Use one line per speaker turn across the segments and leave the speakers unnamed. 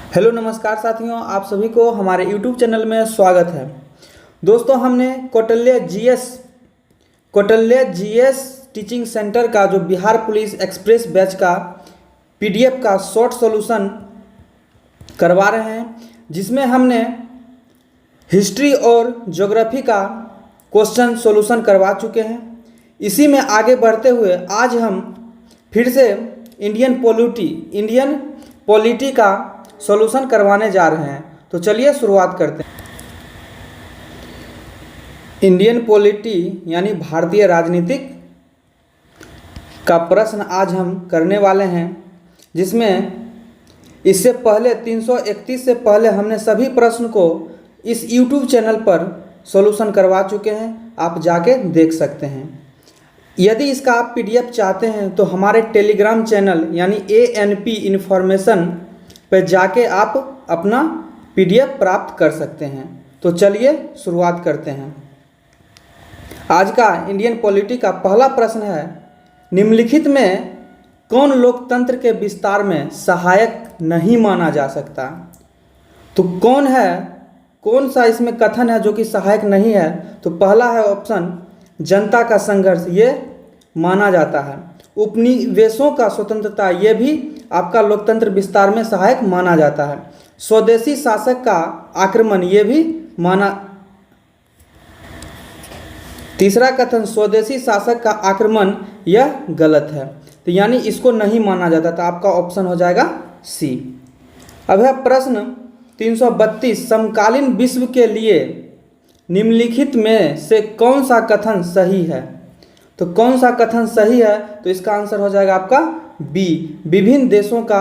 Hello नमस्कार साथियों, आप सभी को हमारे YouTube चैनल में स्वागत है। दोस्तों, हमने कौटिल्य जीएस टीचिंग सेंटर का जो बिहार पुलिस एक्सप्रेस बैच का PDF का शॉर्ट सॉल्यूशन करवा रहे हैं, जिसमें हमने हिस्ट्री और ज्योग्राफी का क्वेश्चन सॉल्यूशन करवा चुके हैं। इसी में आगे बढ़ते हुए आज हम फिर से इंडियन पॉलिटी का सॉल्यूशन करवाने जा रहे हैं। तो चलिए शुरुआत करते हैं। इंडियन पॉलिटी यानी भारतीय राजनीतिक का प्रश्न आज हम करने वाले हैं, जिसमें इससे पहले 331 से पहले हमने सभी प्रश्न को इस YouTube चैनल पर सॉल्यूशन करवा चुके हैं। आप जाके देख सकते हैं। यदि इसका आप PDF चाहते हैं तो हमारे टेलीग्राम चैनल यानी ANP इन्फॉर्मेशन पर जाके आप अपना PDF प्राप्त कर सकते हैं। तो चलिए शुरुआत करते हैं। आज का इंडियन पॉलिटी का पहला प्रश्न है, निम्नलिखित में कौन लोकतंत्र के विस्तार में सहायक नहीं माना जा सकता? तो कौन सा इसमें कथन है जो कि सहायक नहीं है? तो पहला है ऑप्शन जनता का संघर्ष, ये माना जाता है। उपनिवेशों का स्वतंत्रता, ये भी आपका लोकतंत्र विस्तार में सहायक माना जाता है। स्वदेशी शासक का आक्रमण, ये भी माना। तीसरा कथन स्वदेशी शासक का आक्रमण, यह गलत है, तो यानी इसको नहीं माना जाता। तो आपका ऑप्शन हो जाएगा सी। अब है प्रश्न 332, समकालीन विश्व के लिए निम्नलिखित में से कौन सा कथन सही है? तो कौन सा कथन सही है? तो इसका आंसर हो जाएगा आपका बी। विभिन्न देशों का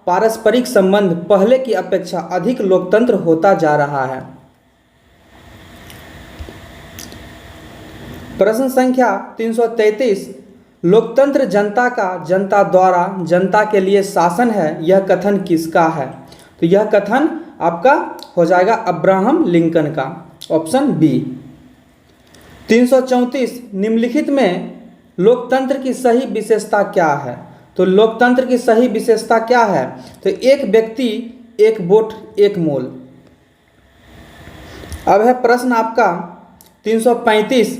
पारस्परिक संबंध पहले की अपेक्षा अधिक लोकतंत्र होता जा रहा है। प्रश्न संख्या 333, लोकतंत्र जनता का जनता द्वारा जनता के लिए शासन है, यह कथन किसका है? तो यह कथन आपका हो जाएगा अब्राहम लिंकन का, ऑप्शन बी। 334, निम्नलिखित में लोकतंत्र की सही विशेषता क्या है? तो लोकतंत्र की सही विशेषता क्या है? तो एक व्यक्ति एक वोट एक मोल। अब है प्रश्न आपका 335,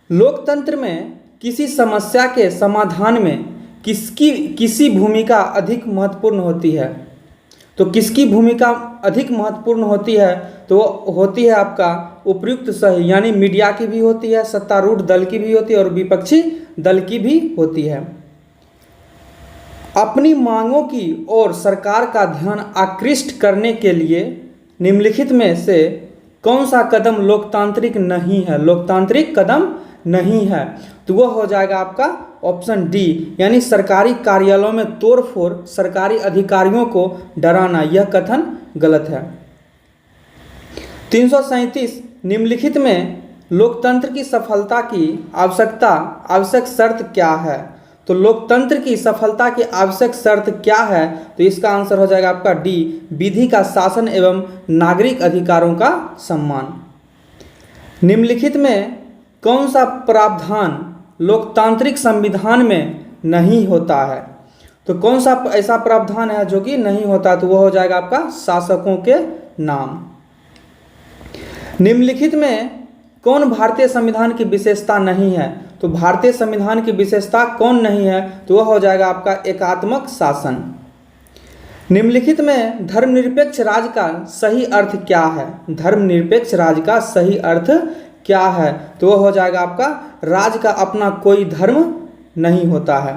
लोकतंत्र में किसी समस्या के समाधान में किसी भूमिका अधिक महत्वपूर्ण होती है? तो किसकी भूमिका अधिक महत्वपूर्ण होती है? तो वो होती है आपका उपयुक्त सही, यानी मीडिया की भी होती है, सत्तारूढ़ दल की भी होती है और विपक्षी दल की भी होती है। अपनी मांगों की ओर सरकार का ध्यान आकृष्ट करने के लिए निम्नलिखित में से कौन सा कदम लोकतांत्रिक नहीं है? लोकतांत्रिक कदम नहीं है, तो वह हो जाएगा आपका ऑप्शन डी, यानी सरकारी कार्यालयों में तोड़फोड़, सरकारी अधिकारियों को डराना, यह कथन गलत है। 337, निम्नलिखित में लोकतंत्र की सफलता की आवश्यक शर्त क्या है? तो लोकतंत्र की सफलता की आवश्यक शर्त क्या है? तो इसका आंसर हो जाएगा आपका डी, विधि का शासन एवं नागरिक अधिकारों का सम्मान। निम्नलिखित में कौन सा प्रावधान लोकतांत्रिक संविधान में नहीं होता है? तो कौन सा ऐसा प्रावधान है जो कि नहीं होता? तो वह हो जाएगा आपका शासकों के नाम। निम्नलिखित में कौन भारतीय संविधान की विशेषता नहीं है? तो भारतीय संविधान की विशेषता कौन नहीं है? तो वह हो जाएगा आपका एकात्मक शासन। निम्नलिखित में धर्मनिरपेक्ष राज्य का सही अर्थ क्या है? धर्मनिरपेक्ष राज्य का सही अर्थ क्या है? तो वह हो जाएगा आपका राज्य का अपना कोई धर्म नहीं होता है।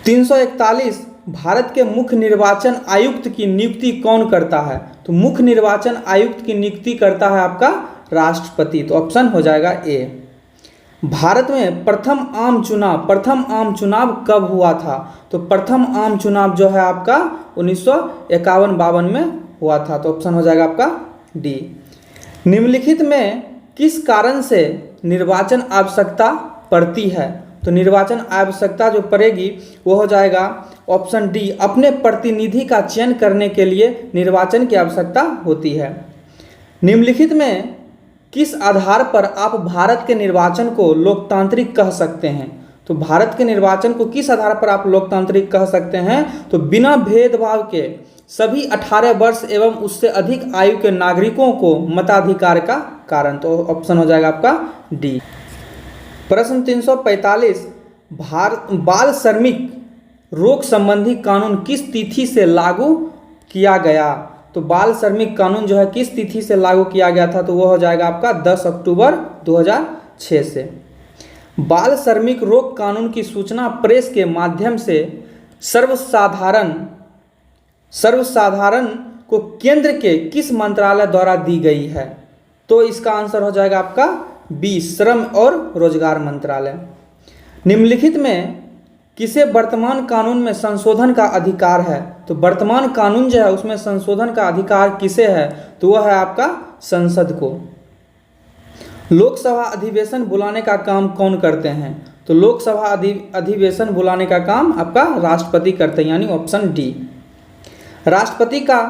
341, भारत के मुख्य निर्वाचन आयुक्त की नियुक्ति कौन करता है? तो मुख्य निर्वाचन आयुक्त की नियुक्ति करता है आपका राष्ट्रपति, तो ऑप्शन हो जाएगा ए। भारत में प्रथम आम चुनाव कब हुआ था? तो प्रथम आम चुनाव जो है आपका 1951-52 में हुआ था, तो ऑप्शन हो जाएगा आपका डी। निम्नलिखित में किस कारण से निर्वाचन आवश्यकता पड़ती है? तो निर्वाचन आवश्यकता जो पड़ेगी वो हो जाएगा ऑप्शन डी, अपने प्रतिनिधि का चयन करने के लिए निर्वाचन की आवश्यकता होती है। निम्नलिखित में किस आधार पर आप भारत के निर्वाचन को लोकतांत्रिक कह सकते हैं? तो भारत के निर्वाचन को किस आधार पर आप लोकतांत्रिक कह सकते हैं? तो बिना भेदभाव के सभी 18 वर्ष एवं उससे अधिक आयु के नागरिकों को मताधिकार का कारण। तो ऑप्शन हो जाएगा आपका डी। प्रश्न 345, बाल श्रमिक रोक संबंधी कानून किस तिथि से लागू किया गया? तो बाल श्रमिक कानून जो है किस तिथि से लागू किया गया था? तो वो हो जाएगा आपका 10 अक्टूबर 2006 से। बाल श्रमिक रोक कानून की सूचना प्रेस के माध्यम से सर्वसाधारण को केंद्र के किस मंत्रालय द्वारा दी गई है? तो इसका आंसर हो जाएगा आपका बी, श्रम और रोजगार मंत्रालय। निम्नलिखित में किसे वर्तमान कानून में संशोधन का अधिकार है? तो वर्तमान कानून जो है उसमें संशोधन का अधिकार किसे है? तो वह है आपका संसद को। लोकसभा अधिवेशन बुलाने का काम कौन करते हैं? तो लोकसभा अधिवेशन बुलाने का काम आपका राष्ट्रपति करते हैं, यानी ऑप्शन डी। राष्ट्रपति का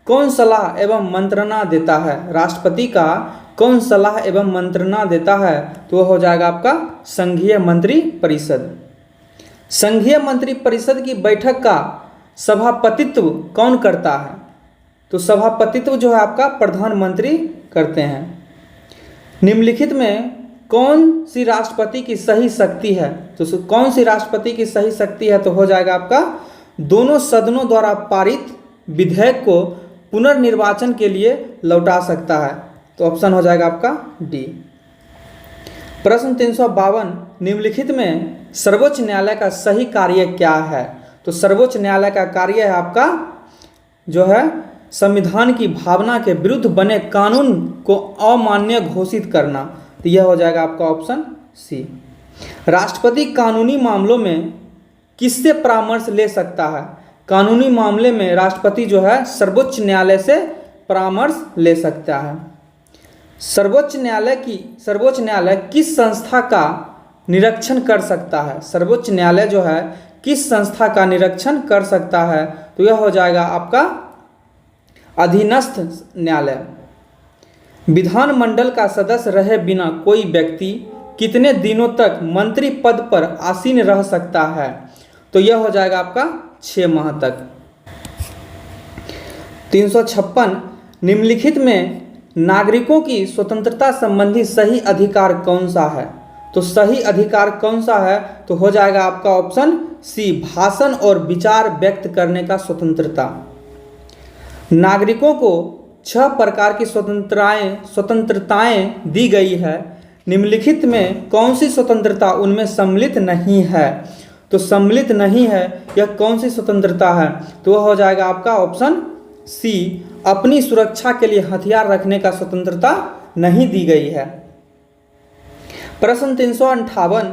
कौन सलाह एवं मंत्रणा देता है? राष्ट्रपति का कौन सलाह एवं मंत्रणा देता है? तो वह हो जाएगा आपका संघीय मंत्री परिषद। संघीय मंत्री परिषद की बैठक का सभापतित्व कौन करता है? तो सभापतित्व जो है आपका प्रधानमंत्री करते हैं। निम्नलिखित में कौन सी राष्ट्रपति की सही शक्ति है? तो कौन सी राष्ट्रपति की सही शक्ति है? तो हो जाएगा आपका दोनों सदनों द्वारा पारित विधेयक को पुनर्निर्वाचन के लिए लौटा सकता है। तो ऑप्शन हो जाएगा आपका डी। प्रश्न 352, निम्नलिखित में सर्वोच्च न्यायालय का सही कार्य क्या है? तो सर्वोच्च न्यायालय का कार्य है आपका जो है संविधान की भावना के विरुद्ध बने कानून को अमान्य घोषित करना। तो यह हो जाएगा आपका ऑप्शन सी। राष्ट्रपति कानूनी मामलों में किससे परामर्श ले सकता है? कानूनी मामले में राष्ट्रपति जो है सर्वोच्च न्यायालय से परामर्श ले सकता है। सर्वोच्च न्यायालय किस संस्था का निरीक्षण कर सकता है? सर्वोच्च न्यायालय जो है किस संस्था का निरीक्षण कर सकता है? तो यह हो जाएगा आपका अधीनस्थ न्यायालय। विधानमंडल का सदस्य रहे बिना कोई व्यक्ति कितने दिनों तक मंत्री पद पर आसीन रह सकता है? तो यह हो जाएगा आपका 6 माह तक। 356, निम्नलिखित में नागरिकों की स्वतंत्रता संबंधी सही अधिकार कौन सा है? तो सही अधिकार कौन सा है? तो हो जाएगा आपका ऑप्शन सी, भाषण और विचार व्यक्त करने का स्वतंत्रता। नागरिकों को 6 प्रकार की स्वतंत्रताएं दी गई है। निम्नलिखित में कौन सी स्वतंत्रता उनमें सम्मिलित नहीं है? तो सम्मिलित नहीं है यह कौन सी स्वतंत्रता है? तो वह हो जाएगा आपका ऑप्शन सी, अपनी सुरक्षा के लिए हथियार रखने का स्वतंत्रता नहीं दी गई है। प्रश्न 358,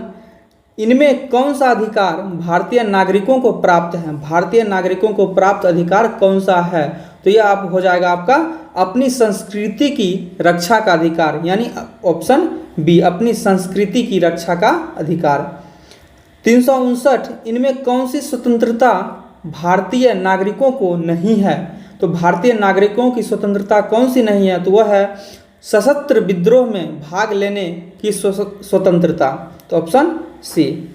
इनमें कौन सा अधिकार भारतीय नागरिकों को प्राप्त है? भारतीय नागरिकों को प्राप्त अधिकार कौन सा है? तो यह आप हो जाएगा आपका अपनी संस्कृति की रक्षा का अधिकार, यानी ऑप्शन बी, अपनी संस्कृति की रक्षा का अधिकार। 359, इनमें कौन सी स्वतंत्रता भारतीय नागरिकों को नहीं है? तो भारतीय नागरिकों की स्वतंत्रता कौन सी नहीं है? तो वह है सशस्त्र विद्रोह में भाग लेने की स्वतंत्रता। तो ऑप्शन सी।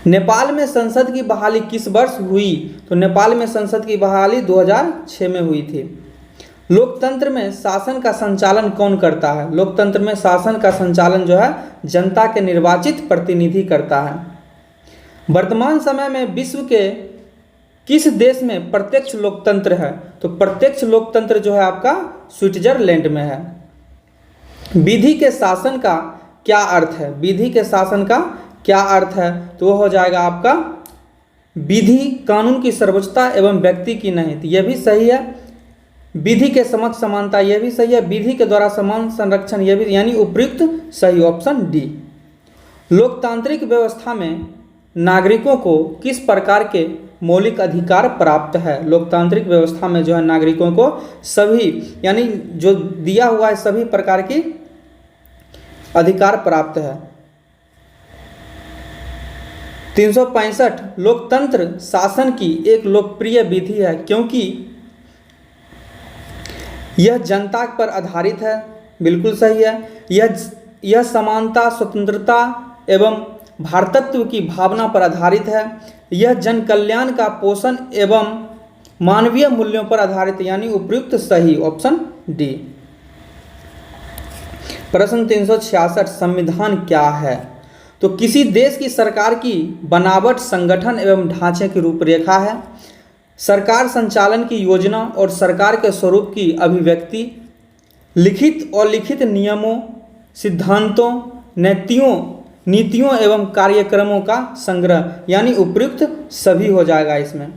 नेपाल में संसद की बहाली किस वर्ष हुई? तो नेपाल में संसद की बहाली 2006 में हुई थी। लोकतंत्र में शासन का संचालन कौन करता है? लोकतंत्र में शासन का संचालन जो है जनता के निर्वाचित प्रतिनिधि करता है। वर्तमान समय में विश्व के किस देश में प्रत्यक्ष लोकतंत्र है? तो प्रत्यक्ष लोकतंत्र जो है आपका स्विट्जरलैंड में है। विधि के शासन का क्या अर्थ है? विधि के शासन का क्या अर्थ है? तो वो हो जाएगा आपका विधि कानून की सर्वोच्चता एवं व्यक्ति की नहीं। तो यह भी सही है। विधि के समक्ष समानता, यह भी सही है। विधि के द्वारा समान संरक्षण, यह भी, यानी उपयुक्त सही, ऑप्शन डी। लोकतांत्रिक व्यवस्था में नागरिकों को किस प्रकार के मौलिक अधिकार प्राप्त है? लोकतांत्रिक व्यवस्था में जो है नागरिकों को सभी, यानी जो दिया हुआ है सभी प्रकार की अधिकार प्राप्त है। 365, लोकतंत्र शासन की एक लोकप्रिय विधि है क्योंकि यह जनता पर आधारित है। बिल्कुल सही है। यह समानता, स्वतंत्रता एवं भारतत्व की भावना पर आधारित है। यह जन कल्याण का पोषण एवं मानवीय मूल्यों पर आधारित है, यानी उपयुक्त सही, ऑप्शन डी। प्रश्न 366, संविधान क्या है? तो किसी देश की सरकार की बनावट, संगठन एवं ढांचे की रूपरेखा है। सरकार संचालन की योजना और सरकार के स्वरूप की अभिव्यक्ति, लिखित और लिखित नियमों, सिद्धांतों, नीतियों एवं कार्यक्रमों का संग्रह, यानी उपयुक्त सभी हो जाएगा इसमें।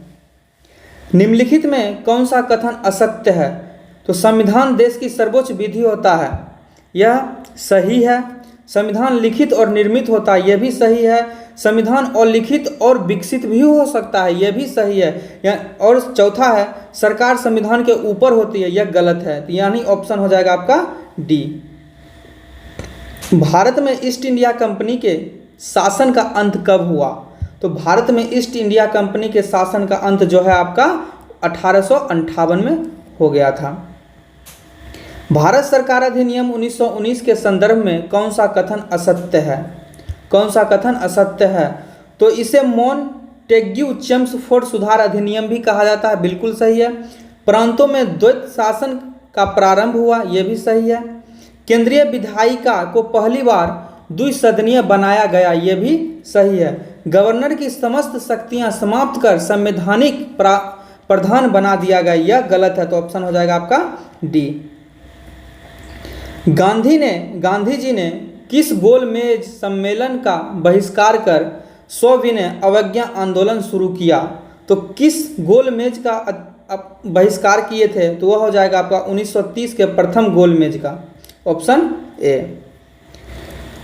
निम्नलिखित में कौन सा कथन असत्य है? तो संविधान देश की सर्वोच्च विधि होता है, यह सही है। संविधान लिखित और निर्मित होता है, यह भी सही है। संविधान अलिखित और विकसित भी हो सकता है, यह भी सही है। और चौथा है, सरकार संविधान के ऊपर होती है, यह गलत है, यानी ऑप्शन हो जाएगा आपका डी। भारत में ईस्ट इंडिया कंपनी के शासन का अंत कब हुआ? तो भारत में ईस्ट इंडिया कंपनी के शासन का अंत जो है आपका 1858 में हो गया था। भारत सरकार अधिनियम 1919 के संदर्भ में कौन सा कथन असत्य है? कौन सा कथन असत्य है? तो इसे मोंटेग्यू चेम्सफोर्ड सुधार अधिनियम भी कहा जाता है, बिल्कुल सही है। प्रांतों में द्वैत शासन का प्रारंभ हुआ, यह भी सही है। केंद्रीय विधायिका को पहली बार द्विसदनीय बनाया गया, यह भी सही है। गवर्नर की समस्त शक्तियां समाप्त कर संवैधानिक प्रधान बना दिया गया, यह गलत है, तो ऑप्शन हो जाएगा आपका डी। गांधी जी ने किस गोलमेज सम्मेलन का बहिष्कार कर सविनय अवज्ञा आंदोलन शुरू किया? तो किस गोलमेज का बहिष्कार किए थे? तो वह हो जाएगा आपका 1930 के प्रथम गोलमेज का, ऑप्शन ए।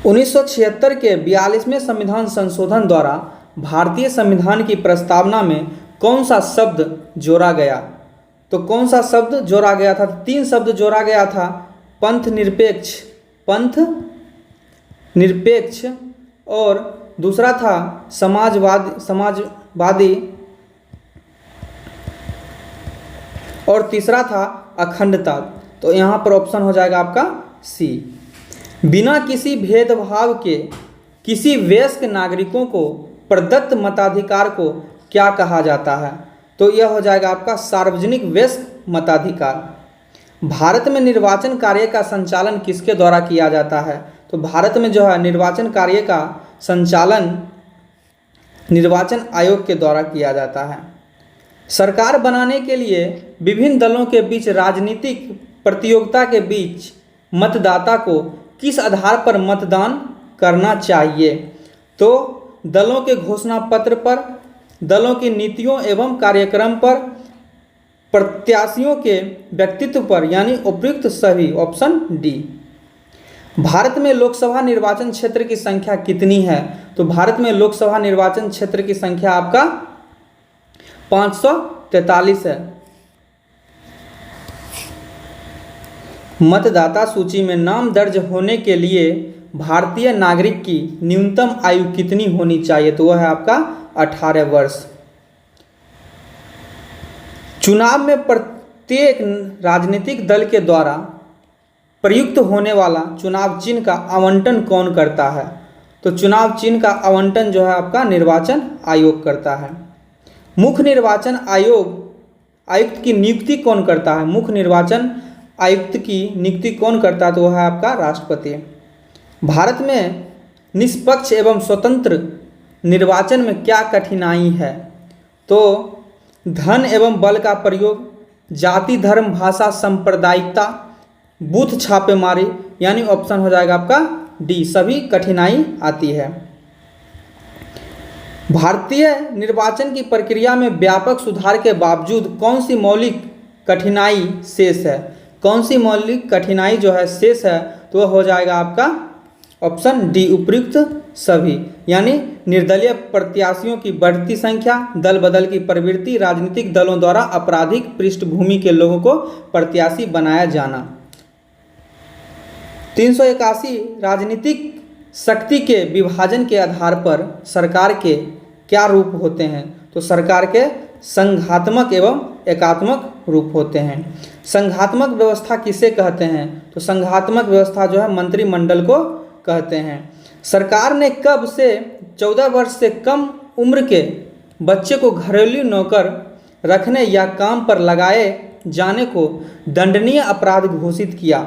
1976 के 42वें संविधान संशोधन द्वारा भारतीय संविधान की प्रस्तावना में कौन सा शब्द जोड़ा गया? तो कौन सा शब्द जोड़ा गया था? 3 शब्द जोड़ा गया था, पंथ निरपेक्ष, और दूसरा था समाजवादी, और तीसरा था अखंडता। तो यहाँ पर ऑप्शन हो जाएगा आपका सी। बिना किसी भेदभाव के किसी वयस्क नागरिकों को प्रदत्त मताधिकार को क्या कहा जाता है? तो यह हो जाएगा आपका सार्वजनिक वयस्क मताधिकार। भारत में निर्वाचन कार्य का संचालन किसके द्वारा किया जाता है? तो भारत में जो है निर्वाचन कार्य का संचालन निर्वाचन आयोग के द्वारा किया जाता है। सरकार बनाने के लिए विभिन्न दलों के बीच राजनीतिक प्रतियोगिता के बीच मतदाता को किस आधार पर मतदान करना चाहिए? तो दलों के घोषणा पत्र पर, दलों की नीतियों एवं कार्यक्रम पर, प्रत्याशियों के व्यक्तित्व पर, यानी उपयुक्त सही, ऑप्शन डी। भारत में लोकसभा निर्वाचन क्षेत्र की संख्या कितनी है? तो भारत में लोकसभा निर्वाचन क्षेत्र की संख्या आपका 543 है। मतदाता सूची में नाम दर्ज होने के लिए भारतीय नागरिक की न्यूनतम आयु कितनी होनी चाहिए? तो वह है आपका 18 वर्ष। चुनाव में प्रत्येक राजनीतिक दल के द्वारा प्रयुक्त होने वाला चुनाव चिन्ह का आवंटन कौन करता है? तो चुनाव चिन्ह का आवंटन जो है आपका निर्वाचन आयोग करता है। मुख्य निर्वाचन आयुक्त की नियुक्ति कौन करता है? मुख्य निर्वाचन आयुक्त की नियुक्ति कौन करता है? तो वह है आपका राष्ट्रपति। भारत में निष्पक्ष एवं स्वतंत्र निर्वाचन में क्या कठिनाई है? तो धन एवं बल का प्रयोग, जाति धर्म भाषा सांप्रदायिकता, बूथ छापेमारी, यानी ऑप्शन हो जाएगा आपका डी, सभी कठिनाई आती है। भारतीय निर्वाचन की प्रक्रिया में व्यापक सुधार के बावजूद कौन सी मौलिक कठिनाई शेष है? कौन सी मौलिक कठिनाई जो है शेष है? तो वह हो जाएगा आपका ऑप्शन डी, उपयुक्त सभी, यानी निर्दलीय प्रत्याशियों की बढ़ती संख्या, दल बदल की प्रवृत्ति, राजनीतिक दलों द्वारा आपराधिक पृष्ठभूमि के लोगों को प्रत्याशी बनाया जाना। 381 राजनीतिक शक्ति के विभाजन के आधार पर सरकार के क्या रूप होते हैं? तो सरकार के संघात्मक एवं एकात्मक रूप होते हैं। संघात्मक व्यवस्था किसे कहते हैं? तो संघात्मक व्यवस्था जो है मंत्रिमंडल को कहते हैं। सरकार ने कब से 14 वर्ष से कम उम्र के बच्चे को घरेलू नौकर रखने या काम पर लगाए जाने को दंडनीय अपराध घोषित किया?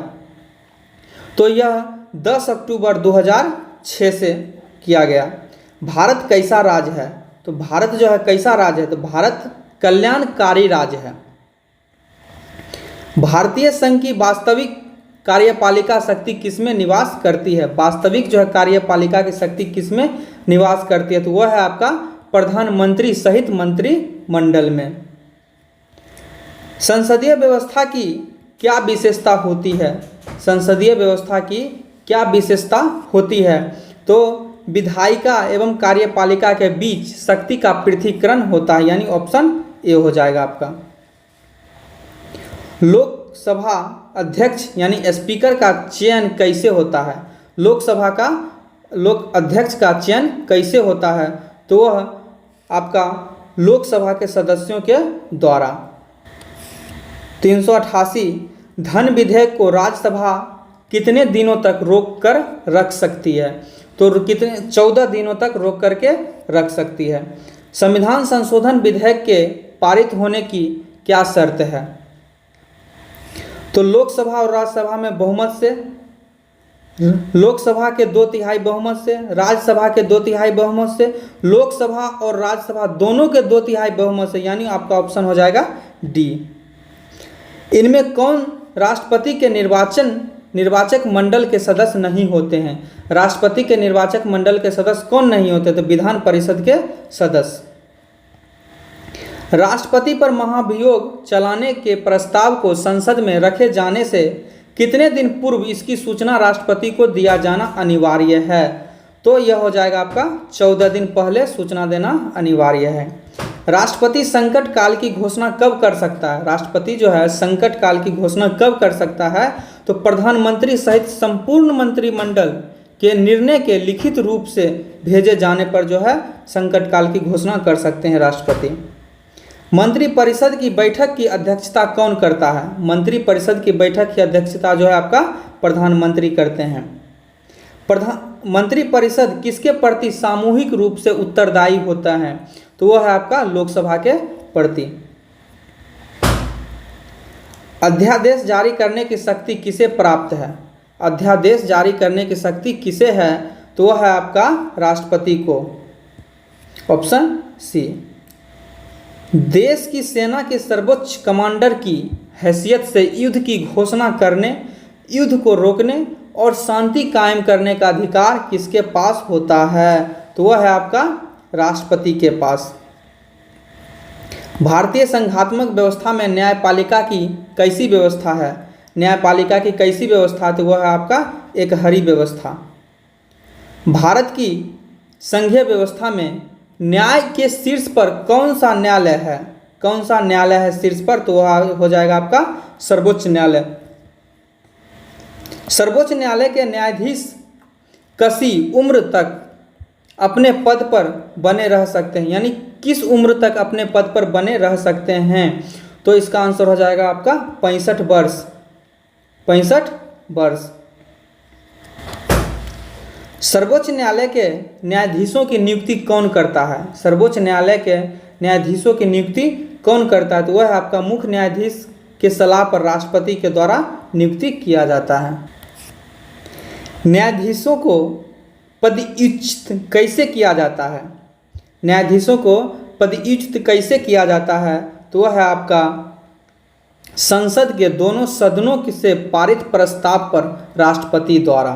तो यह 10 अक्टूबर 2006 से किया गया। भारत कैसा राज्य है? तो भारत जो है कैसा राज्य है? तो भारत कल्याणकारी राज्य है। भारतीय संघ की वास्तविक कार्यपालिका शक्ति किसमें निवास करती है? वास्तविक जो है कार्यपालिका की शक्ति किसमें निवास करती है? तो वह है आपका प्रधानमंत्री सहित मंत्रिमंडल में। संसदीय व्यवस्था की क्या विशेषता होती है? संसदीय व्यवस्था की क्या विशेषता होती है? तो विधायिका एवं कार्यपालिका के बीच शक्ति का पृथक्करण होता है, यानी ऑप्शन ए हो जाएगा आपका। लोकसभा अध्यक्ष यानी स्पीकर का चयन कैसे होता है? लोकसभा का अध्यक्ष का चयन कैसे होता है? तो वह आपका लोकसभा के सदस्यों के द्वारा। 388 धन विधेयक को राज्यसभा कितने दिनों तक रोक कर रख सकती है? तो कितने 14 दिनों तक रोक करके रख सकती है। संविधान संशोधन विधेयक के पारित होने की क्या शर्त है? तो लोकसभा और राज्यसभा में बहुमत से, लोकसभा के 2/3 बहुमत से, राज्यसभा के 2/3 बहुमत से, लोकसभा और राज्यसभा दोनों के 2/3 बहुमत से, यानी आपका ऑप्शन हो जाएगा डी। इनमें कौन राष्ट्रपति के निर्वाचक मंडल के सदस्य नहीं होते हैं? राष्ट्रपति के निर्वाचक मंडल के सदस्य कौन नहीं होते? तो विधान परिषद के सदस्य। राष्ट्रपति पर महाभियोग चलाने के प्रस्ताव को संसद में रखे जाने से कितने दिन पूर्व इसकी सूचना राष्ट्रपति को दिया जाना अनिवार्य है? तो यह हो जाएगा आपका 14 दिन पहले सूचना देना अनिवार्य है। राष्ट्रपति संकट काल की घोषणा कब कर सकता है? राष्ट्रपति जो है संकट काल की घोषणा कब कर सकता है? तो प्रधानमंत्री सहित संपूर्ण मंत्रिमंडल के निर्णय के लिखित रूप से भेजे जाने पर जो है संकट काल की घोषणा कर सकते हैं राष्ट्रपति। मंत्रिपरिषद की बैठक की अध्यक्षता कौन करता है? मंत्रिपरिषद की बैठक की अध्यक्षता जो है आपका प्रधानमंत्री करते हैं। मंत्रिपरिषद किसके प्रति सामूहिक रूप से उत्तरदायी होता है? तो वह है आपका लोकसभा के प्रति। अध्यादेश जारी करने की शक्ति किसे प्राप्त है? अध्यादेश जारी करने की शक्ति किसे है? तो वह है आपका राष्ट्रपति को, ऑप्शन सी। देश की सेना के सर्वोच्च कमांडर की हैसियत से युद्ध की घोषणा करने, युद्ध को रोकने और शांति कायम करने का अधिकार किसके पास होता है? तो वह है आपका राष्ट्रपति के पास। भारतीय संघात्मक व्यवस्था में न्यायपालिका की कैसी व्यवस्था है? न्यायपालिका की कैसी व्यवस्था? तो वह है आपका एक हरी व्यवस्था। भारत की संघीय व्यवस्था में न्याय के शीर्ष पर कौन सा न्यायालय है? कौन सा न्यायालय है शीर्ष पर? तो वह हो जाएगा आपका सर्वोच्च न्यायालय। सर्वोच्च न्यायालय के न्यायाधीश किसी उम्र तक अपने पद पर बने रह सकते हैं, यानी किस उम्र तक अपने पद पर बने रह सकते हैं? तो इसका आंसर हो जाएगा आपका 65 वर्ष। 65 वर्ष। सर्वोच्च न्यायालय के न्यायाधीशों की नियुक्ति कौन करता है? सर्वोच्च न्यायालय के न्यायाधीशों की नियुक्ति कौन करता है? तो वह आपका मुख्य न्यायाधीश के सलाह पर राष्ट्रपति के द्वारा नियुक्ति किया जाता है। न्यायाधीशों को पदच्युत कैसे किया जाता है? न्यायाधीशों को पदच्युत कैसे किया जाता है? तो वह है आपका संसद के दोनों सदनों से पारित प्रस्ताव पर राष्ट्रपति द्वारा।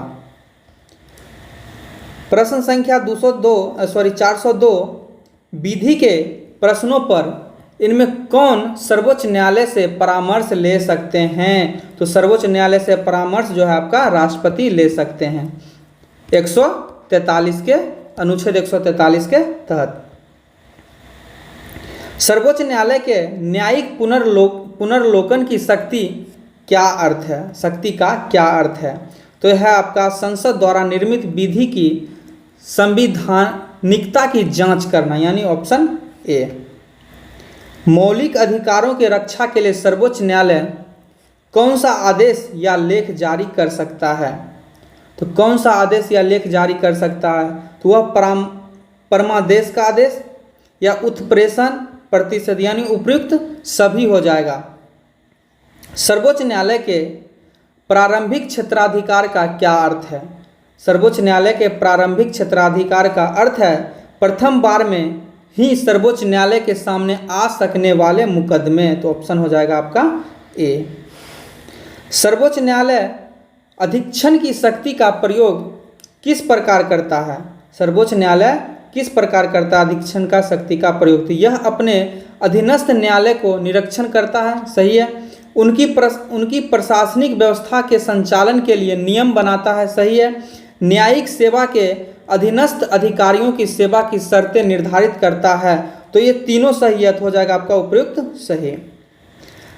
प्रश्न संख्या 402 विधि के प्रश्नों पर इनमें कौन सर्वोच्च न्यायालय से परामर्श ले सकते हैं? तो सर्वोच्च न्यायालय से परामर्श जो है आपका राष्ट्रपति ले सकते हैं 143 के अनुच्छेद 143 के तहत। सर्वोच्च न्यायालय के न्यायिक पुनर्लोकन की शक्ति क्या अर्थ है? शक्ति का क्या अर्थ है? तो यह आपका संसद द्वारा निर्मित विधि की संवैधानिकता की जांच करना, यानी ऑप्शन ए। मौलिक अधिकारों की रक्षा के लिए सर्वोच्च न्यायालय कौन सा आदेश या लेख जारी कर सकता है? तो कौन सा आदेश या लेख जारी कर सकता है? तो वह परमादेश का आदेश या उत्प्रेषण प्रतिषेध यानी उपयुक्त सभी हो जाएगा। सर्वोच्च न्यायालय के प्रारंभिक क्षेत्राधिकार का क्या अर्थ है? सर्वोच्च न्यायालय के प्रारंभिक क्षेत्राधिकार का अर्थ है प्रथम बार में ही सर्वोच्च न्यायालय के सामने आ सकने वाले मुकदमे। तो ऑप्शन हो जाएगा आपका ए। सर्वोच्च न्यायालय अधीक्षण की शक्ति का प्रयोग किस प्रकार करता है? सर्वोच्च न्यायालय किस प्रकार करता है अधीक्षण का शक्ति का प्रयोग? तो यह अपने अधीनस्थ न्यायालय को निरीक्षण करता है, सही है। उनकी प्रशासनिक व्यवस्था के संचालन के लिए नियम बनाता है, सही है। न्यायिक सेवा के अधीनस्थ अधिकारियों की सेवा की शर्तें निर्धारित करता है। तो ये तीनों सहीयत हो जाएगा आपका उपयुक्त सही।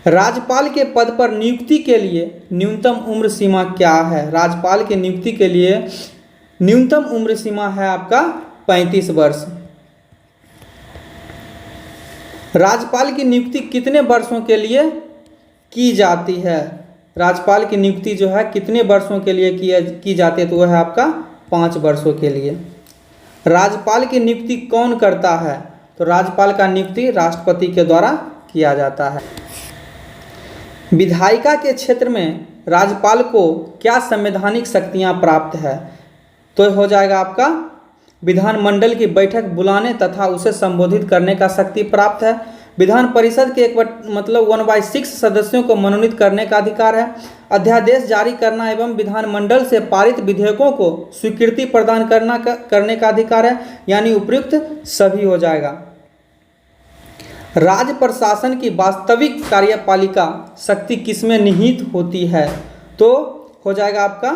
राज्यपाल के पद पर नियुक्ति के लिए न्यूनतम उम्र सीमा क्या है? राज्यपाल की नियुक्ति के लिए न्यूनतम उम्र सीमा है आपका 35 वर्ष। राज्यपाल की नियुक्ति कितने वर्षों के लिए की जाती है? राज्यपाल की नियुक्ति जो है कितने वर्षों के लिए की जाती है? तो वह है आपका 5 वर्षों के लिए। राज्यपाल की नियुक्ति कौन करता है? तो राज्यपाल का नियुक्ति राष्ट्रपति के द्वारा किया जाता है। विधायिका के क्षेत्र में राज्यपाल को क्या संवैधानिक शक्तियां प्राप्त है? तो हो जाएगा आपका विधानमंडल की बैठक बुलाने तथा उसे संबोधित करने का शक्ति प्राप्त है। विधान परिषद के 1/6 सदस्यों को मनोनीत करने का अधिकार है। अध्यादेश जारी करना एवं विधानमंडल से पारित विधेयकों को स्वीकृति प्रदान करने का अधिकार है, यानी उपयुक्त सभी हो जाएगा। राज्य प्रशासन की वास्तविक कार्यपालिका शक्ति किसमें निहित होती है? तो हो जाएगा आपका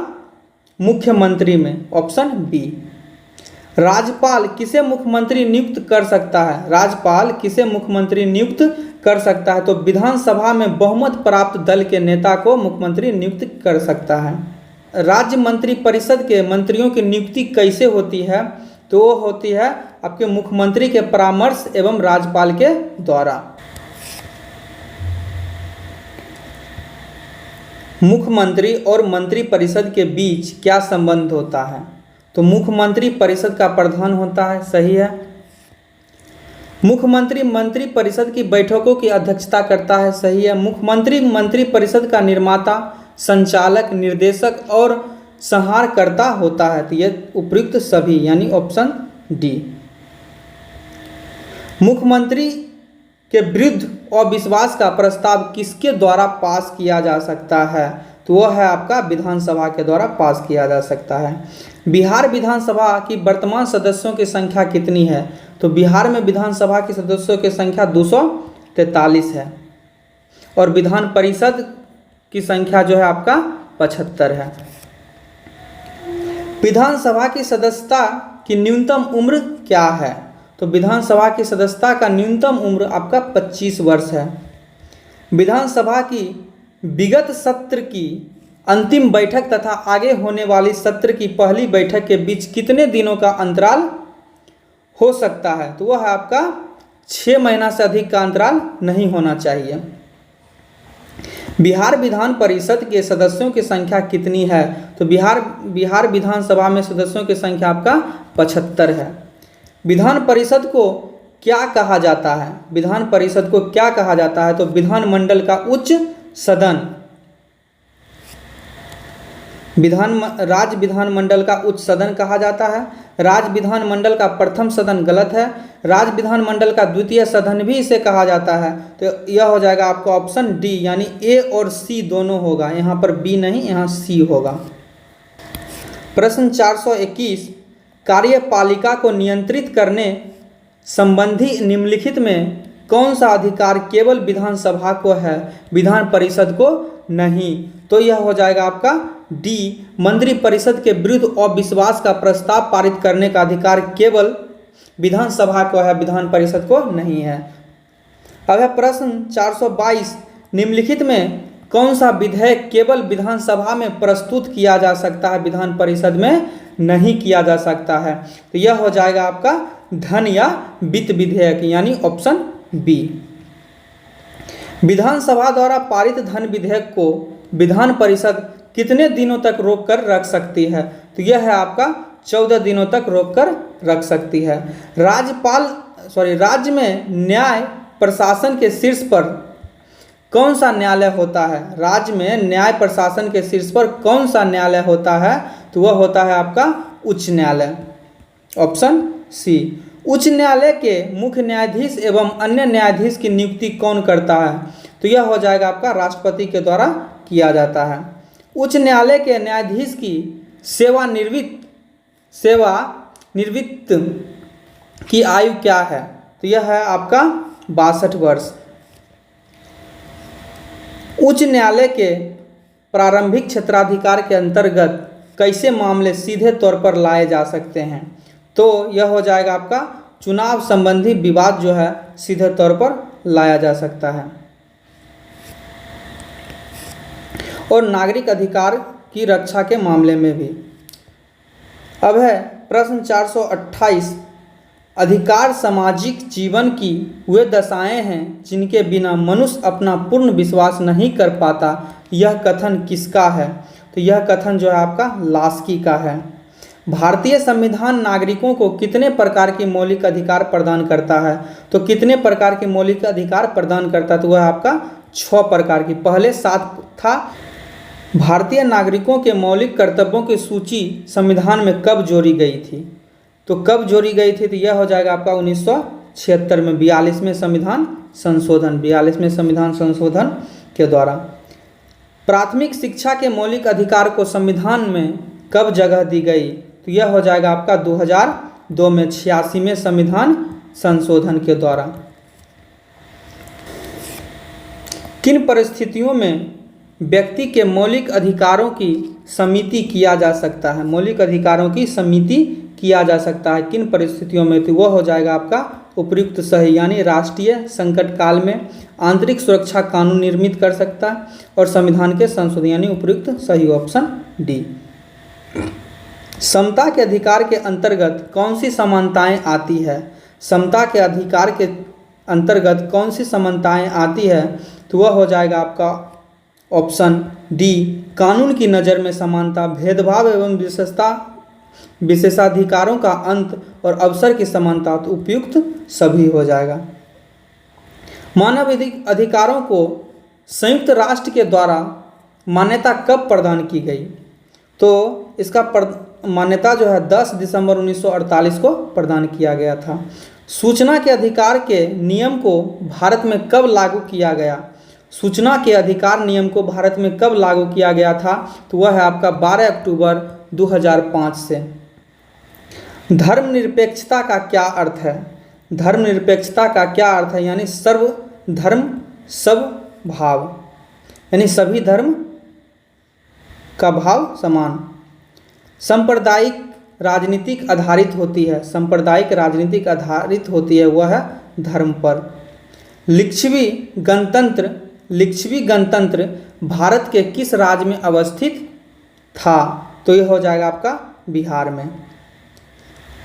मुख्यमंत्री में, ऑप्शन बी। राज्यपाल किसे मुख्यमंत्री नियुक्त कर सकता है? राज्यपाल किसे मुख्यमंत्री नियुक्त कर सकता है? तो विधानसभा में बहुमत प्राप्त दल के नेता को मुख्यमंत्री नियुक्त कर सकता है। राज्य मंत्री परिषद के मंत्रियों की नियुक्ति कैसे होती है? तो वो होती है आपके मुख्यमंत्री के परामर्श एवं राज्यपाल के द्वारा। मुख्यमंत्री और मंत्री परिषद के बीच क्या संबंध होता है? तो मुख्यमंत्री परिषद का प्रधान होता है, सही है। मुख्यमंत्री मंत्री परिषद की बैठकों की अध्यक्षता करता है, सही है। मुख्यमंत्री मंत्री परिषद का निर्माता, संचालक, निर्देशक और संहारकर्ता होता है। तो ये उपयुक्त सभी, यानी ऑप्शन डी। मुख्यमंत्री के विरुद्ध अविश्वास का प्रस्ताव किसके द्वारा पास किया जा सकता है? तो वह है आपका विधानसभा के द्वारा पास किया जा सकता है। बिहार विधानसभा की वर्तमान सदस्यों की संख्या कितनी है? तो बिहार में विधानसभा के सदस्यों की संख्या 243 है और विधान परिषद की संख्या जो है आपका 75 है। विधानसभा की सदस्यता की न्यूनतम उम्र क्या है? तो विधानसभा की सदस्यता का न्यूनतम उम्र आपका 25 वर्ष है। विधानसभा की विगत सत्र की अंतिम बैठक तथा आगे होने वाली सत्र की पहली बैठक के बीच कितने दिनों का अंतराल हो सकता है? तो वह आपका 6 महीना से अधिक का अंतराल नहीं होना चाहिए। बिहार विधान परिषद के सदस्यों की संख्या कितनी है? तो बिहार विधानसभा में सदस्यों की संख्या आपका 75 है। विधान परिषद को क्या कहा जाता है? विधान परिषद को क्या कहा जाता है? तो विधानमंडल का उच्च सदन। राज्य विधानमंडल का उच्च सदन कहा जाता है। राज्य विधानमंडल का प्रथम सदन गलत है। राज्य विधानमंडल का द्वितीय सदन भी इसे कहा जाता है। तो यह हो जाएगा आपका ऑप्शन डी, यानी ए और सी दोनों होगा, यहाँ पर बी नहीं, यहाँ सी होगा। प्रश्न 421, कार्यपालिका को नियंत्रित करने संबंधी निम्नलिखित में कौन सा अधिकार केवल विधानसभा को है, विधान परिषद को नहीं? तो यह हो जाएगा आपका डी, मंत्री परिषद के विरुद्ध अविश्वास का प्रस्ताव पारित करने का अधिकार केवल विधानसभा को है, विधान परिषद को नहीं है। अब है प्रश्न 422, निम्नलिखित में कौन सा विधेयक केवल विधानसभा में प्रस्तुत किया जा सकता है, विधान परिषद में नहीं किया जा सकता है? तो यह हो जाएगा आपका धन या वित्त विधेयक, यानी ऑप्शन बी। विधानसभा द्वारा पारित धन विधेयक को विधान परिषद कितने दिनों तक रोक कर रख सकती है? तो यह है आपका 14 दिनों तक रोक कर रख सकती है। राज्य में न्याय प्रशासन के शीर्ष पर कौन सा न्यायालय होता है? राज्य में न्याय प्रशासन के शीर्ष पर कौन सा न्यायालय होता है? तो वह होता है आपका उच्च न्यायालय, ऑप्शन सी। उच्च न्यायालय के मुख्य न्यायाधीश एवं अन्य न्यायाधीश की नियुक्ति कौन करता है? तो यह हो जाएगा आपका राष्ट्रपति के द्वारा किया जाता है। उच्च न्यायालय के न्यायाधीश की सेवानिवृत्त की आयु क्या है? तो यह है आपका 62 वर्ष। उच्च न्यायालय के प्रारंभिक क्षेत्राधिकार के अंतर्गत कैसे मामले सीधे तौर पर लाए जा सकते हैं? तो यह हो जाएगा आपका चुनाव संबंधी विवाद जो है सीधे तौर पर लाया जा सकता है। और नागरिक अधिकार की रक्षा के मामले में भी। अब है प्रश्न 428, अधिकार सामाजिक जीवन की वे दशाएं हैं जिनके बिना मनुष्य अपना पूर्ण विश्वास नहीं कर पाता, यह कथन किसका है? तो यह कथन जो है आपका लास्की का है। भारतीय संविधान नागरिकों को कितने प्रकार के मौलिक अधिकार प्रदान करता है? तो कितने प्रकार के मौलिक अधिकार प्रदान करता है? तो वह आपका 6 प्रकार की। पहले 7 था। भारतीय नागरिकों के मौलिक कर्तव्यों की सूची संविधान में कब जोड़ी गई थी? तो कब जोड़ी गई थी? तो यह हो जाएगा आपका 1976 में 42वें संविधान संशोधन के द्वारा। प्राथमिक शिक्षा के मौलिक अधिकार को संविधान में कब जगह दी गई? तो यह हो जाएगा आपका 2002 में 86वें संविधान संशोधन के द्वारा। किन परिस्थितियों में व्यक्ति के मौलिक अधिकारों की समिति किया जा सकता है? मौलिक अधिकारों की समिति किया जा सकता है किन परिस्थितियों में? तो वह हो जाएगा आपका उपयुक्त सही, यानी राष्ट्रीय संकट काल में आंतरिक सुरक्षा कानून निर्मित कर सकता है और संविधान के संशोधन, यानी उपयुक्त सही, ऑप्शन डी। समता के अधिकार के अंतर्गत कौन सी समानताएं आती है? समता के अधिकार के अंतर्गत कौन सी समानताएं आती है? तो वह हो जाएगा आपका ऑप्शन डी, कानून की नज़र में समानता, भेदभाव एवं विशेषाधिकारों का अंत और अवसर की समानता। तो उपयुक्त सभी हो जाएगा। मानव अधिकारों को संयुक्त राष्ट्र के द्वारा मान्यता कब प्रदान की गई? तो इसका मान्यता जो है 10 दिसंबर 1948 को प्रदान किया गया था। सूचना के अधिकार के नियम को भारत में कब लागू किया गया? सूचना के अधिकार नियम को भारत में कब लागू किया गया था? तो वह है आपका 12 अक्टूबर 2005 से। धर्मनिरपेक्षता का क्या अर्थ है? धर्मनिरपेक्षता का क्या अर्थ है? यानी सर्वधर्म समभाव, यानी सभी धर्म का भाव समान। सांप्रदायिक राजनीतिक आधारित होती है, सांप्रदायिक राजनीतिक आधारित होती है वह धर्म पर। लिच्छवी गणतंत्र भारत के किस राज्य में अवस्थित था? तो यह हो जाएगा आपका बिहार में।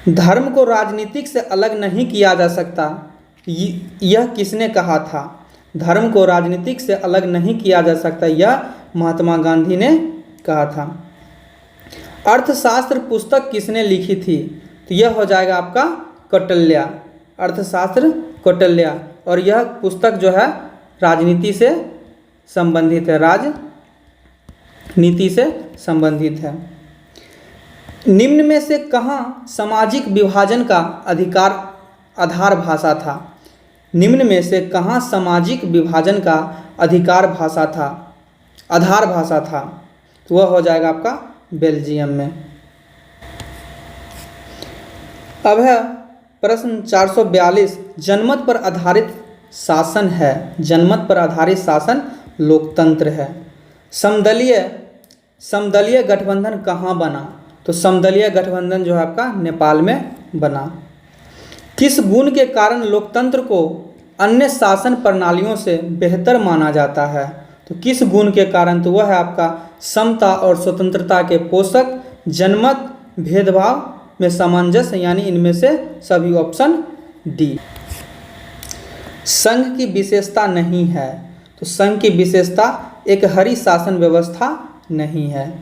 धर्म को राजनीतिक से अलग नहीं किया जा सकता, यह किसने कहा था? धर्म को राजनीतिक से अलग नहीं किया जा सकता, यह महात्मा गांधी ने कहा था। अर्थशास्त्र पुस्तक किसने लिखी थी? तो यह हो जाएगा आपका कौटिल्य, अर्थशास्त्र कौटिल्य। और यह पुस्तक जो है राजनीति से संबंधित है, राजनीति से संबंधित है। निम्न में से कहाँ सामाजिक विभाजन का आधार भाषा था? निम्न में से कहाँ सामाजिक विभाजन का आधार भाषा था? तो वह हो जाएगा आपका बेल्जियम में। अब है प्रश्न 442, जनमत पर आधारित शासन है, जनमत पर आधारित शासन लोकतंत्र है। समदलीय गठबंधन कहाँ बना? तो समदलीय गठबंधन जो है आपका नेपाल में बना। किस गुण के कारण लोकतंत्र को अन्य शासन प्रणालियों से बेहतर माना जाता है? तो किस गुण के कारण? तो वह है आपका समता और स्वतंत्रता के पोषक, जनमत, भेदभाव में सामंजस्य, यानी इनमें से सभी, ऑप्शन डी। संघ की विशेषता नहीं है, तो संघ की विशेषता एक हरी शासन व्यवस्था नहीं है।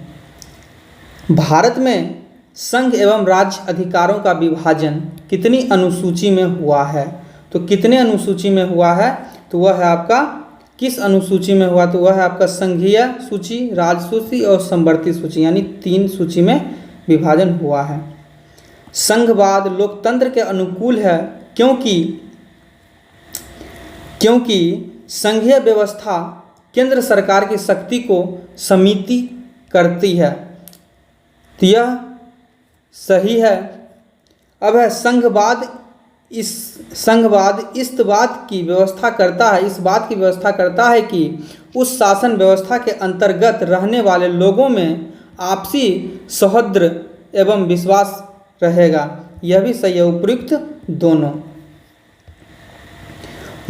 भारत में संघ एवं राज्य अधिकारों का विभाजन कितनी अनुसूची में हुआ है? तो कितने अनुसूची में हुआ है? तो वह है आपका, किस अनुसूची में हुआ? तो वह है आपका संघीय सूची, राज्य सूची और समवर्ती सूची, यानी 3 सूची में विभाजन हुआ है। संघवाद लोकतंत्र के अनुकूल है क्योंकि संघीय व्यवस्था केंद्र सरकार की शक्ति को सीमित करती है। तो यह सही है। अब है संघवाद इस बात की व्यवस्था करता है कि उस शासन व्यवस्था के अंतर्गत रहने वाले लोगों में आपसी सौहार्द एवं विश्वास रहेगा। यह भी सही है, उपयुक्त दोनों।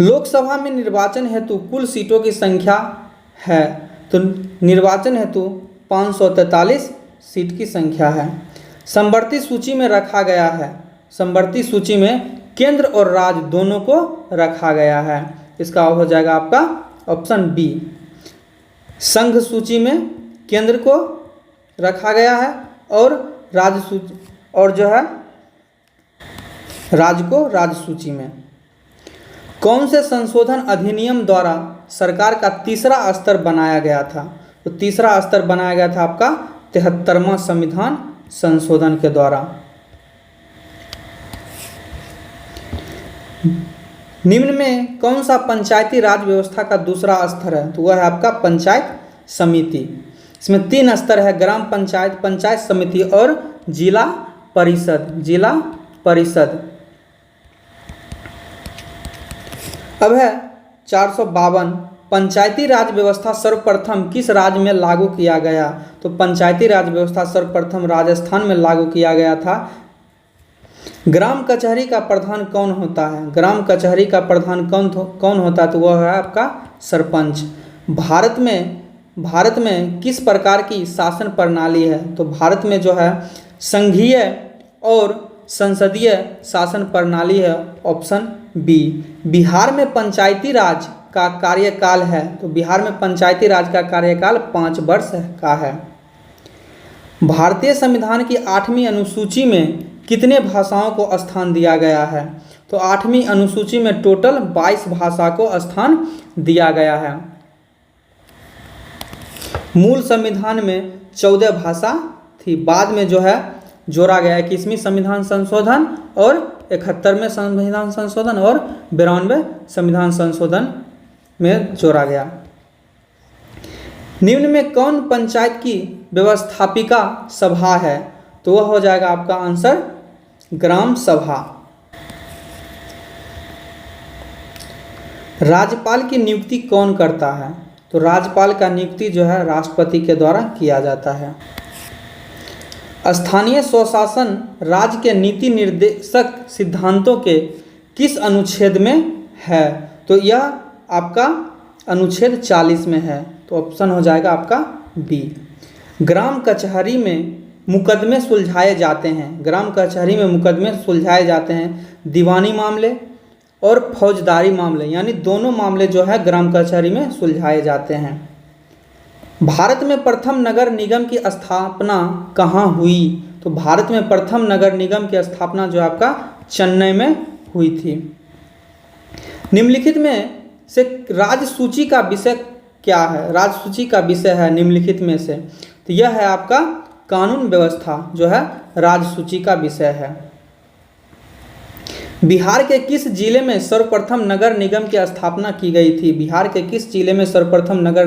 लोकसभा में निर्वाचन हेतु कुल सीटों की संख्या है, तो निर्वाचन हेतु 543 सीट की संख्या है। समवर्ती सूची में रखा गया है, समवर्ती सूची में केंद्र और राज्य दोनों को रखा गया है। इसका हो जाएगा आपका ऑप्शन बी। संघ सूची में केंद्र को रखा गया है और राज्य सूची और जो है राज्य को राज्य सूची में। कौन से संशोधन अधिनियम द्वारा सरकार का तीसरा स्तर बनाया गया था? तो तीसरा स्तर बनाया गया था आपका 73वां संविधान संशोधन के द्वारा। निम्न में कौन सा पंचायती राज व्यवस्था का दूसरा स्तर है? तो वह है आपका पंचायत समिति। इसमें 3 स्तर है, ग्राम पंचायत, पंचायत समिति और जिला परिषद। अब है 452, पंचायती राज व्यवस्था सर्वप्रथम किस राज्य में लागू किया गया? तो पंचायती राज व्यवस्था सर्वप्रथम राजस्थान में लागू किया गया था। ग्राम कचहरी का प्रधान कौन होता है? ग्राम कचहरी का प्रधान कौन होता है? तो वह है आपका सरपंच। भारत में किस प्रकार की शासन प्रणाली है? तो भारत में जो है संघीय और संसदीय शासन प्रणाली है, ऑप्शन बी। बिहार में पंचायती राज का कार्यकाल है, तो बिहार में पंचायती राज का कार्यकाल 5 वर्ष का है। भारतीय संविधान की 8वीं अनुसूची में कितने भाषाओं को स्थान दिया गया है? तो 8वीं अनुसूची में टोटल 22 भाषा को स्थान दिया गया है। मूल संविधान में 14 भाषा थी, बाद में जो है जोड़ा गया 21वीं संविधान संशोधन और 71वें संविधान संशोधन और 92वें संविधान संशोधन में जोड़ा गया। निम्न में कौन पंचायत की व्यवस्थापिका सभा है? तो वह हो जाएगा आपका आंसर ग्राम सभा। राज्यपाल की नियुक्ति कौन करता है? तो राज्यपाल का नियुक्ति जो है राष्ट्रपति के द्वारा किया जाता है। स्थानीय स्वशासन राज्य के नीति निर्देशक सिद्धांतों के किस अनुच्छेद में है? तो यह आपका अनुच्छेद 40 में है, तो ऑप्शन हो जाएगा आपका बी। ग्राम कचहरी में मुकदमे सुलझाए जाते हैं, ग्राम कचहरी में मुकदमे सुलझाए जाते हैं दीवानी मामले और फौजदारी मामले, यानी दोनों मामले जो है ग्राम कचहरी में सुलझाए जाते हैं। भारत में प्रथम नगर निगम की स्थापना कहाँ हुई? तो भारत में प्रथम नगर निगम की स्थापना जो आपका चेन्नई में हुई थी। निम्नलिखित में से राज्य सूची का विषय क्या है? राज्य सूची का विषय है निम्नलिखित में से, तो यह है आपका कानून व्यवस्था जो है राज्य सूची का विषय है। बिहार के किस जिले में सर्वप्रथम नगर निगम की स्थापना की गई थी? बिहार के किस जिले में सर्वप्रथम नगर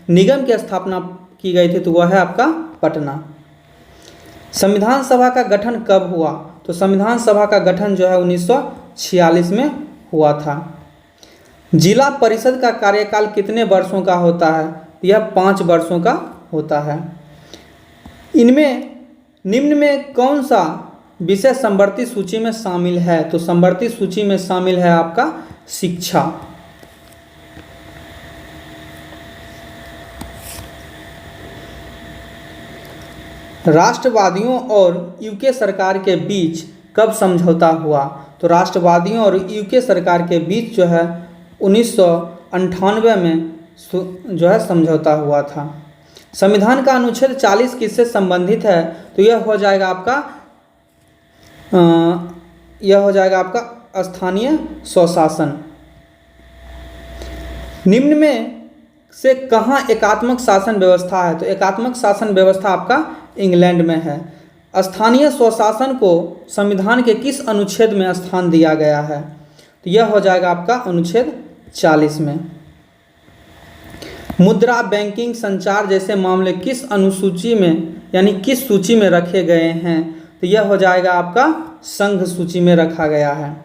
निगम की स्थापना की गई थी? तो वह है आपका पटना। संविधान सभा का गठन कब हुआ? तो संविधान सभा का गठन जो है 1946 में हुआ था। जिला परिषद का कार्यकाल कितने वर्षों का होता है? यह 5 वर्षों का होता है। इनमें निम्न में कौन सा विषय समवर्ती सूची में शामिल है? तो समवर्ती सूची में शामिल है आपका शिक्षा। राष्ट्रवादियों और यूके सरकार के बीच कब समझौता हुआ? तो राष्ट्रवादियों और यूके सरकार के बीच जो है 1998 में जो है समझौता हुआ था। संविधान का अनुच्छेद 40 किससे संबंधित है? तो यह हो जाएगा आपका स्थानीय स्वशासन। निम्न में से कहाँ एकात्मक शासन व्यवस्था है? तो एकात्मक शासन व्यवस्था आपका इंग्लैंड में है। स्थानीय स्वशासन को संविधान के किस अनुच्छेद में स्थान दिया गया है? तो यह हो जाएगा आपका अनुच्छेद 40 में। मुद्रा, बैंकिंग, संचार जैसे मामले किस अनुसूची में यानी किस सूची में रखे गए हैं? तो यह हो जाएगा आपका संघ सूची में रखा गया है।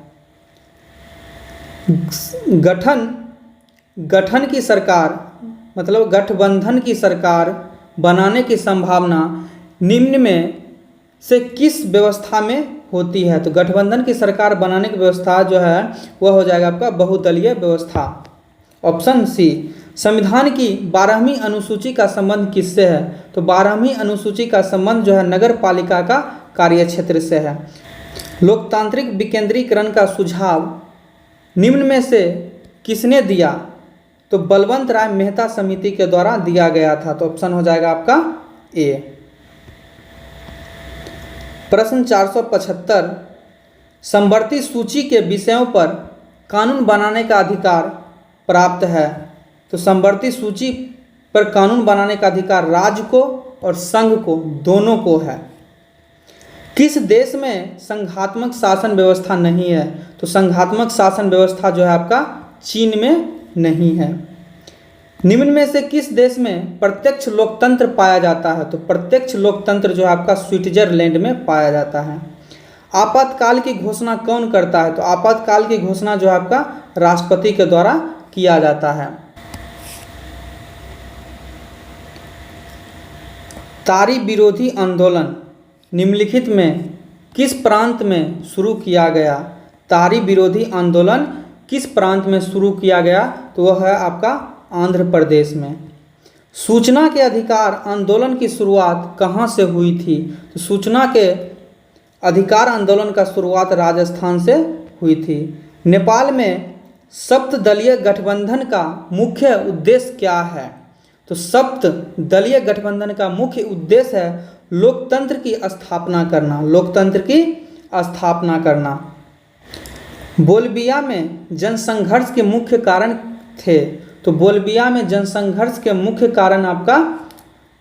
गठन की सरकार मतलब गठबंधन की सरकार बनाने की संभावना निम्न में से किस व्यवस्था में होती है? तो गठबंधन की सरकार बनाने की व्यवस्था जो है वह हो जाएगा आपका बहुदलीय व्यवस्था। Option C. संविधान की 12वीं अनुसूची का संबंध किससे है? तो 12वीं अनुसूची का संबंध जो है नगर पालिका का कार्यक्षेत्र से है। लोकतांत्रिक विकेंद्रीकरण का सुझाव निम्न में से किसने दिया? तो बलवंत राय मेहता समिति के द्वारा दिया गया था। तो ऑप्शन हो जाएगा आपका ए। प्रश्न 475 समवर्ती सूची के विषयों पर कानून बनाने का अधिकार प्राप्त है। तो समवर्ती सूची पर कानून बनाने का अधिकार राज्य को और संघ को दोनों को है। किस देश में संघात्मक शासन व्यवस्था नहीं है? तो संघात्मक शासन व्यवस्था जो है आपका चीन में नहीं है। निम्न में से किस देश में प्रत्यक्ष लोकतंत्र पाया जाता है? तो प्रत्यक्ष लोकतंत्र जो है आपका स्विट्जरलैंड में पाया जाता है। आपातकाल की घोषणा कौन करता है? तो आपातकाल की घोषणा जो है आपका राष्ट्रपति के द्वारा किया जाता है। तारी विरोधी आंदोलन निम्नलिखित में किस प्रांत में शुरू किया गया? तारी विरोधी आंदोलन किस प्रांत में शुरू किया गया? तो वह है आपका आंध्र प्रदेश में। सूचना के अधिकार आंदोलन की शुरुआत कहाँ से हुई थी? तो सूचना के अधिकार आंदोलन का शुरुआत राजस्थान से हुई थी। नेपाल में सप्तदलीय गठबंधन का मुख्य उद्देश्य क्या है? तो सप्तदलीय गठबंधन का मुख्य उद्देश्य है लोकतंत्र की स्थापना करना। लोकतंत्र की स्थापना करना। बोलिविया में जनसंघर्ष के मुख्य कारण थे। तो बोलिविया में जनसंघर्ष के मुख्य कारण आपका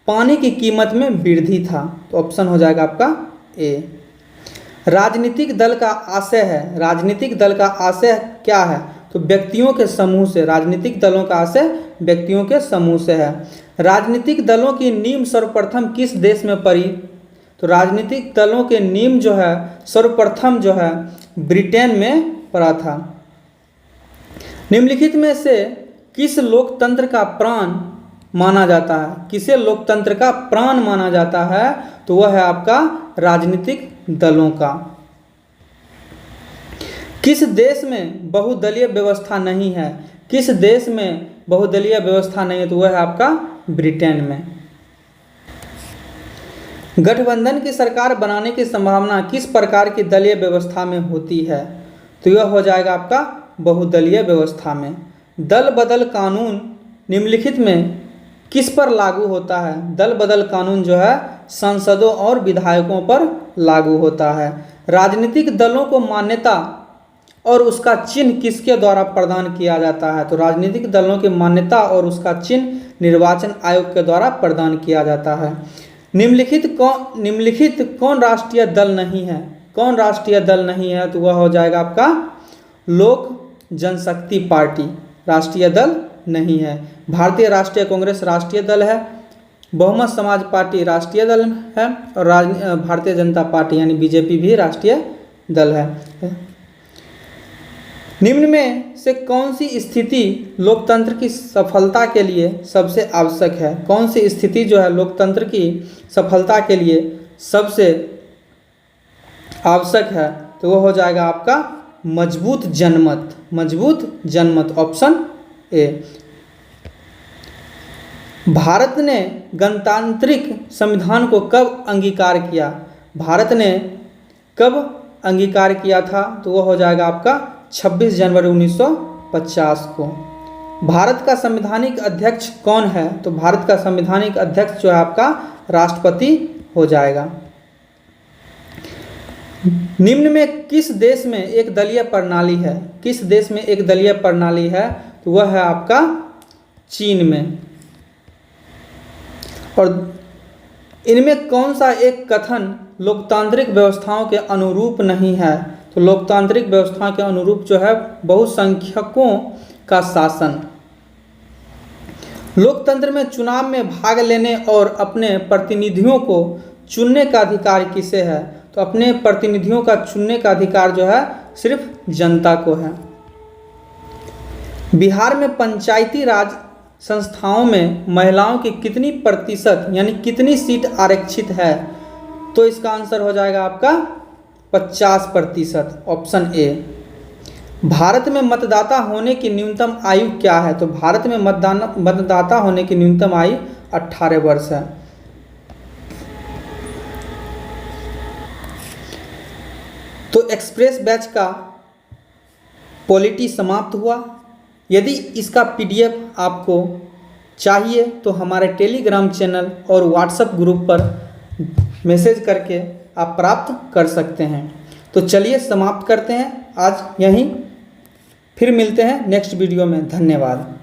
पानी की कीमत में वृद्धि था। तो ऑप्शन हो जाएगा आपका ए। राजनीतिक दल का आशय है। राजनीतिक दल का आशय क्या है? तो व्यक्तियों के समूह से। राजनीतिक दलों का आशय व्यक्तियों के समूह से है। राजनीतिक दलों की नींव सर्वप्रथम किस देश में पड़ी? तो राजनीतिक दलों के नींव जो है सर्वप्रथम जो है ब्रिटेन में पड़ा था। निम्नलिखित में से किस लोकतंत्र का प्राण माना जाता है? किसे लोकतंत्र का प्राण माना जाता है? तो वह है आपका राजनीतिक दलों का। किस देश में बहुदलीय व्यवस्था नहीं है? किस देश में बहुदलीय व्यवस्था नहीं है? तो वह है आपका ब्रिटेन में। गठबंधन की सरकार बनाने की संभावना किस प्रकार की दलीय व्यवस्था में होती है? तो यह हो जाएगा आपका बहुदलीय व्यवस्था में। दल बदल कानून निम्नलिखित में किस पर लागू होता है? दल बदल कानून जो है सांसदों और विधायकों पर लागू होता है। राजनीतिक दलों को मान्यता और उसका चिन्ह किसके द्वारा प्रदान किया जाता है? तो राजनीतिक दलों की मान्यता और उसका चिन्ह निर्वाचन आयोग के द्वारा प्रदान किया जाता है। निम्नलिखित कौन राष्ट्रीय दल नहीं है? कौन राष्ट्रीय दल नहीं है? तो वह हो जाएगा आपका लोक जनशक्ति पार्टी राष्ट्रीय दल नहीं है। भारतीय राष्ट्रीय कांग्रेस राष्ट्रीय दल है। बहुमत समाज पार्टी राष्ट्रीय दल है और भारतीय जनता पार्टी यानी बीजेपी भी राष्ट्रीय दल है। निम्न में से कौन सी स्थिति लोकतंत्र की सफलता के लिए सबसे आवश्यक है? कौन सी स्थिति जो है लोकतंत्र की सफलता के लिए सबसे आवश्यक है? तो वो हो जाएगा आपका मजबूत जनमत। मजबूत जनमत ऑप्शन ए। भारत ने गणतांत्रिक संविधान को कब अंगीकार किया? भारत ने कब अंगीकार किया था? तो वो हो जाएगा आपका 26 जनवरी 1950 को। भारत का संवैधानिक अध्यक्ष कौन है? तो भारत का संवैधानिक अध्यक्ष जो है आपका राष्ट्रपति हो जाएगा। निम्न में किस देश में एक दलीय प्रणाली है? किस देश में एक दलीय प्रणाली है? तो वह है आपका चीन में। और इनमें कौन सा एक कथन लोकतांत्रिक व्यवस्थाओं के अनुरूप नहीं है? तो लोकतांत्रिक व्यवस्था के अनुरूप जो है बहुसंख्यकों का शासन। लोकतंत्र में चुनाव में भाग लेने और अपने प्रतिनिधियों को चुनने का अधिकार किसे है? तो अपने प्रतिनिधियों का चुनने का अधिकार जो है सिर्फ जनता को है। बिहार में पंचायती राज संस्थाओं में महिलाओं की कितनी प्रतिशत यानी कितनी सीट आरक्षित है? तो इसका आंसर हो जाएगा आपका 50%, ऑप्शन ए। भारत में मतदाता होने की न्यूनतम आयु क्या है? तो भारत में मतदाता होने की न्यूनतम आयु 18 वर्ष है। तो एक्सप्रेस बैच का पॉलिटी समाप्त हुआ। यदि इसका PDF आपको चाहिए तो हमारे टेलीग्राम चैनल और व्हाट्सएप ग्रुप पर मैसेज करके आप प्राप्त कर सकते हैं। तो चलिए समाप्त करते हैं आज यहीं, फिर मिलते हैं नेक्स्ट वीडियो में। धन्यवाद।